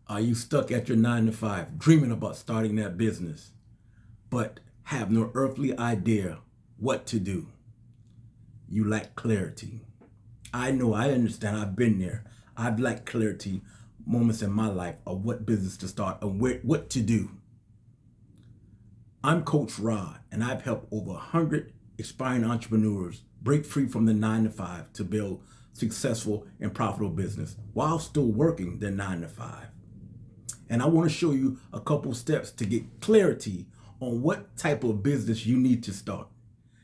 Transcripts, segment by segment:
Are you stuck at your 9 to 5, dreaming about starting that business, but have no earthly idea what to do? You lack clarity. I know, I understand, I've been there. I've lacked clarity moments in my life of what business to start and what to do. I'm Coach Rod, and I've helped over 100 aspiring entrepreneurs break free from the 9 to 5 to build successful and profitable business while still working their 9 to 5. And I want to show you a couple steps to get clarity on what type of business you need to start.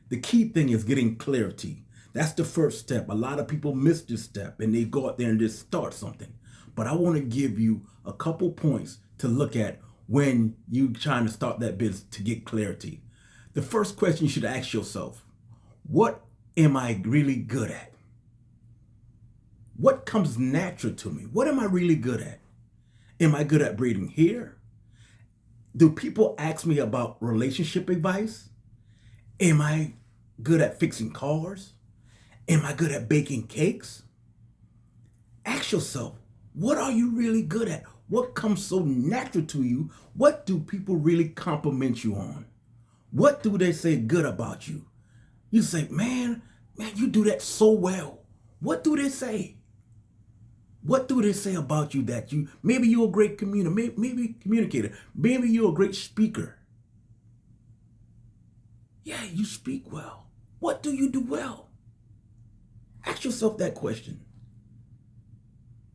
The key thing is getting clarity. That's the first step. A lot of people miss this step and they go out there and just start something. But I want to give you a couple points to look at when you're trying to start that business to get clarity. The first question you should ask yourself, what am I really good at? What comes natural to me? What am I really good at? Am I good at braiding hair? Do people ask me about relationship advice? Am I good at fixing cars? Am I good at baking cakes? Ask yourself, what are you really good at? What comes so natural to you? What do people really compliment you on? What do they say good about you? You say, man, you do that so well. What do they say? What do they say about you that maybe you're a great communicator, maybe you're a great speaker. Yeah, you speak well. What do you do well? Ask yourself that question.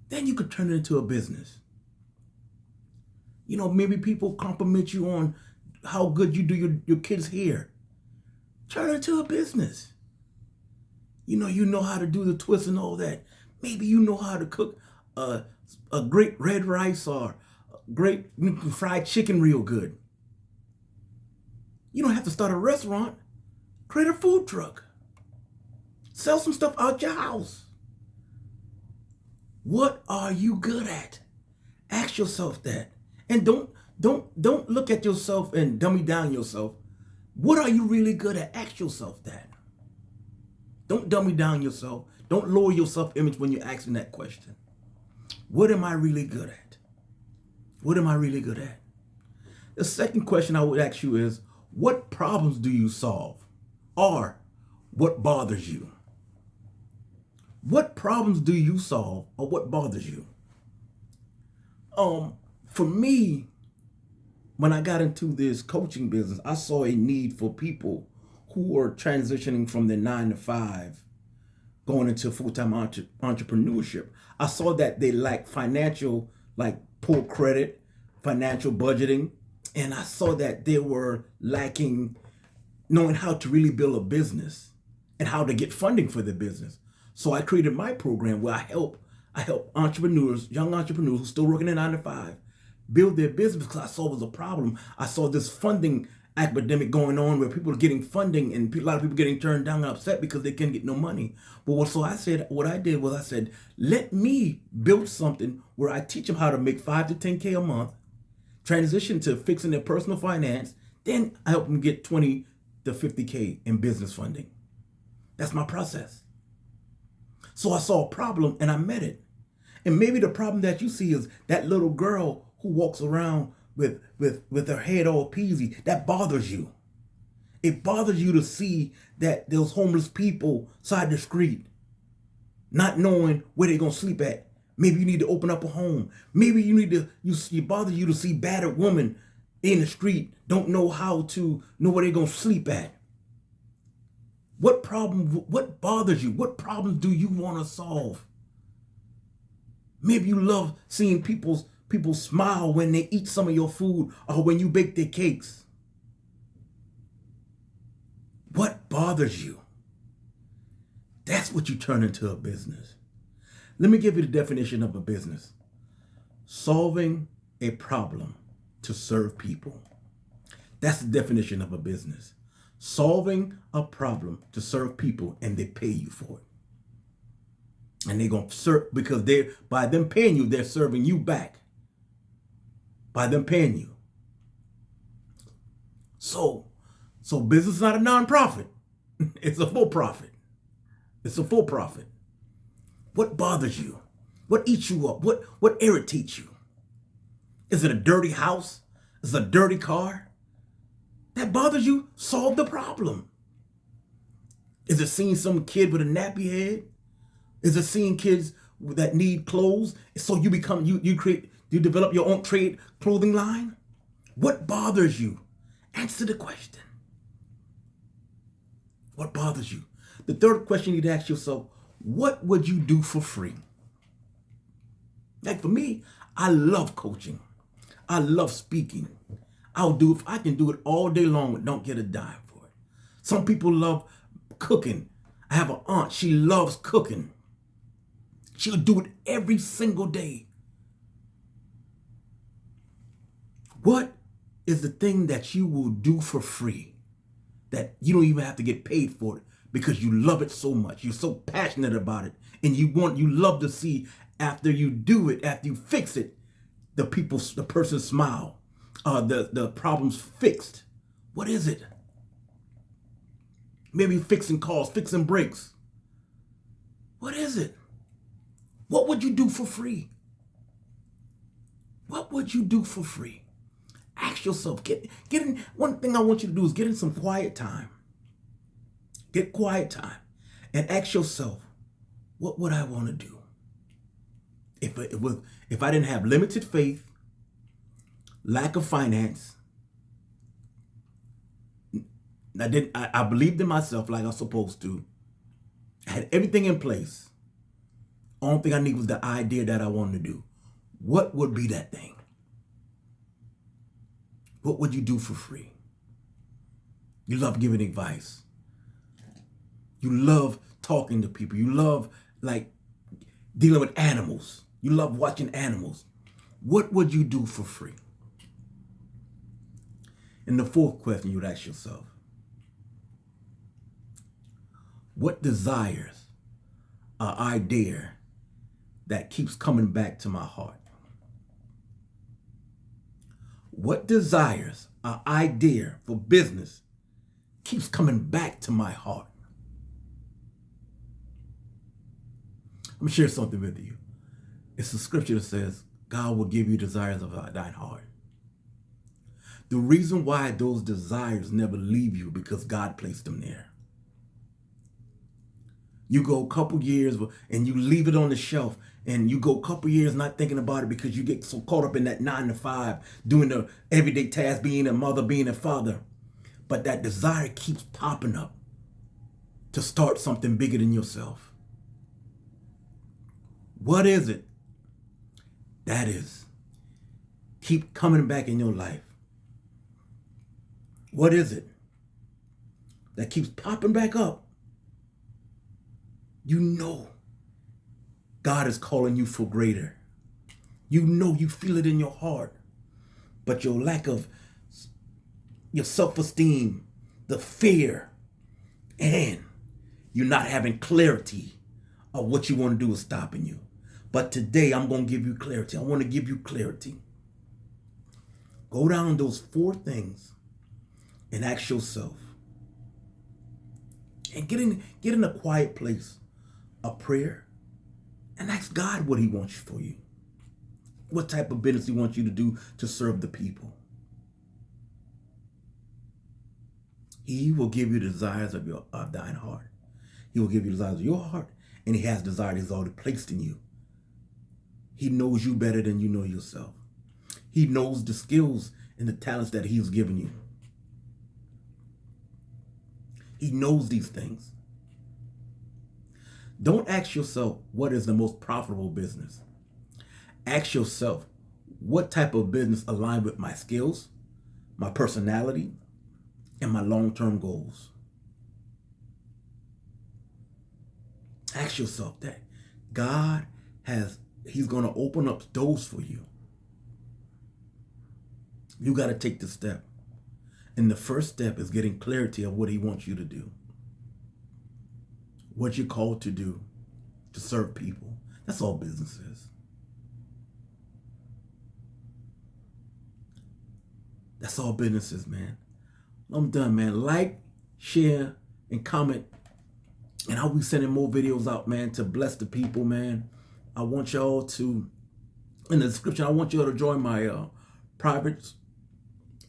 Then you could turn it into a business. Maybe people compliment you on how good you do your kids' hair. Turn it into a business. You know how to do the twist and all that. Maybe you know how to cook a great red rice or great fried chicken real good. You don't have to start a restaurant. Create a food truck. Sell some stuff out your house. What are you good at? Ask yourself that. And don't look at yourself and dummy down yourself. What are you really good at? Ask yourself that. Don't dummy down yourself. Don't lower your self-image when you're asking that question. What am I really good at? What am I really good at? The second question I would ask you is, what problems do you solve? Or what bothers you? What problems do you solve or what bothers you? For me, when I got into this coaching business, I saw a need for people who are transitioning from their 9 to 5 going into full-time entrepreneurship. I saw that they lack financial, poor credit, financial budgeting, and I saw that they were lacking knowing how to really build a business and how to get funding for their business. So I created my program where I help entrepreneurs, young entrepreneurs who are still working at 9 to 5, build their business because I saw it was a problem. I saw this funding epidemic going on where people are getting funding and a lot of people getting turned down and upset because they can't get no money. But what I did was I said, let me build something where I teach them how to make 5 to 10K a month, transition to fixing their personal finance, then I help them get 20 to 50K in business funding. That's my process. So I saw a problem and I met it. And maybe the problem that you see is that little girl who walks around with her head all peasy. That bothers you. It bothers you to see that those homeless people side the street, not knowing where they're going to sleep at. Maybe you need to open up a home. Maybe it bothers you to see battered women in the street, don't know where they're going to sleep at. What bothers you? What problems do you want to solve? Maybe you love seeing people smile when they eat some of your food or when you bake their cakes. What bothers you? That's what you turn into a business. Let me give you the definition of a business. Solving a problem to serve people. That's the definition of a business. Solving a problem to serve people and they pay you for it. And they're going to serve because by them paying you, they're serving you back. By them paying you. So business is not a non-profit. It's a full profit. It's a full profit. What bothers you? What eats you up? What irritates you? Is it a dirty house? Is it a dirty car? That bothers you? Solve the problem. Is it seeing some kid with a nappy head? Is it seeing kids that need clothes? So you develop your own trade clothing line? What bothers you? Answer the question. What bothers you? The third question you need to ask yourself, what would you do for free? Like for me, I love coaching. I love speaking. If I can do it all day long and don't get a dime for it. Some people love cooking. I have an aunt, she loves cooking. She'll do it every single day. What is the thing that you will do for free that you don't even have to get paid for it because you love it so much? You're so passionate about it, and you love to see after you do it, after you fix it, the person smile, the problem's fixed. What is it? Maybe fixing cars, fixing brakes. What is it? What would you do for free? What would you do for free? Ask yourself, get in. One thing I want you to do is get in some quiet time. Get quiet time and ask yourself, what would I want to do? If I didn't have limited faith, lack of finance, I believed in myself like I was supposed to. I had everything in place. Only thing I need was the idea that I wanted to do. What would be that thing? What would you do for free? You love giving advice. You love talking to people. You love dealing with animals. You love watching animals. What would you do for free? And the fourth question you would ask yourself, what desires are I there that keeps coming back to my heart? What desires are I there for business keeps coming back to my heart? Let me share something with you. It's a scripture that says, God will give you desires of thine heart. The reason why those desires never leave you because God placed them there. You go a couple years and you leave it on the shelf, and you go a couple years not thinking about it because you get so caught up in that 9 to 5, doing the everyday task, being a mother, being a father. But that desire keeps popping up to start something bigger than yourself. What is it? That is, keep coming back in your life. What is it that keeps popping back up? You know God is calling you for greater. You know, you feel it in your heart, but your lack of your self-esteem, the fear, and you're not having clarity of what you want to do is stopping you. But today I'm going to give you clarity. I want to give you clarity. Go down those 4 things and ask yourself, and get in a quiet place, a prayer, and ask God what he wants for you. What type of business he wants you to do to serve the people. He will give you the desires of thine heart. He will give you the desires of your heart, and he has desires he's already placed in you. He knows you better than you know yourself. He knows the skills and the talents that he's given you. He knows these things. Don't ask yourself, what is the most profitable business? Ask yourself, what type of business aligns with my skills, my personality, and my long-term goals? Ask yourself that. He's going to open up doors for you. You got to take the step. And the first step is getting clarity of what he wants you to do. What you're called to do, to serve people. That's all business is. That's all business is, man. I'm done, man. Like, share, and comment. And I'll be sending more videos out, man, to bless the people, man. I want y'all to, in the description, I want y'all to join my private,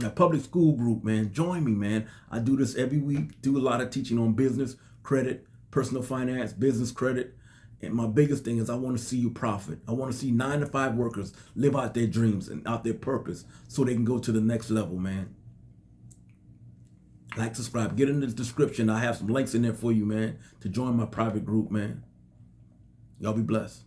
a public school group, man. Join me, man. I do this every week. Do a lot of teaching on business, credit, personal finance, business credit. And my biggest thing is I want to see you profit. I want to see 9-to-5 workers live out their dreams and out their purpose so they can go to the next level, man. Like, subscribe. Get in the description. I have some links in there for you, man, to join my private group, man. Y'all be blessed.